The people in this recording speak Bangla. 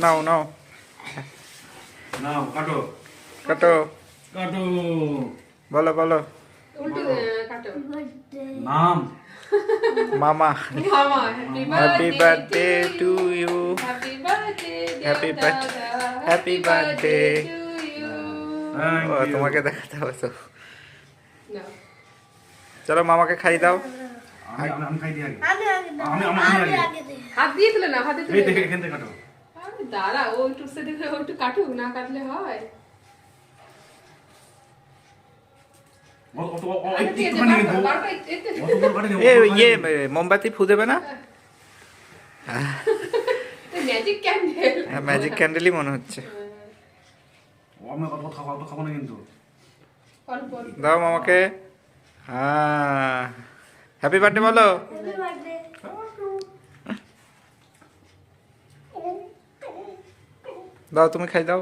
নাও নাও নাও কাটো কাটো কাটো বলো বলো উল্টো কাটো। নাম মামা মামা happy birthday to you happy birthday Happy happy birthday. To you. Thank ও ইউ তোমাকে দেখাতে হবে তো না চলো মামাকে খাই দাও আমি খাই দিই আগে আমি আগে দাও। আমি আমি আগে আগে দিই। হাত দিয়ে তুলে না, হাতে এই তুলে দেখে এখান থেকে কাটো আরে দাঁড়া, ও একটু সে দেখে ও একটু কাটুক, না কাটলে হয়? আরে দিয়ে দে, একটুখানি বার দেবো কর, বার কর, একটু। অত বড় কাটে দেবো এ ইয়ে মোমবাতি ফু দেবে না ম্যাজিক ক্যান্ডেল। ম্যাজিক ক্যান্ডেলই মনে হচ্ছে আমি অত খাবো না কিন্তু অল্প অল্প। দাও মামাকে হ্যাঁ হ্যাপি বার্থডে বলো Happy birthday. দাও তুমি খাই দাও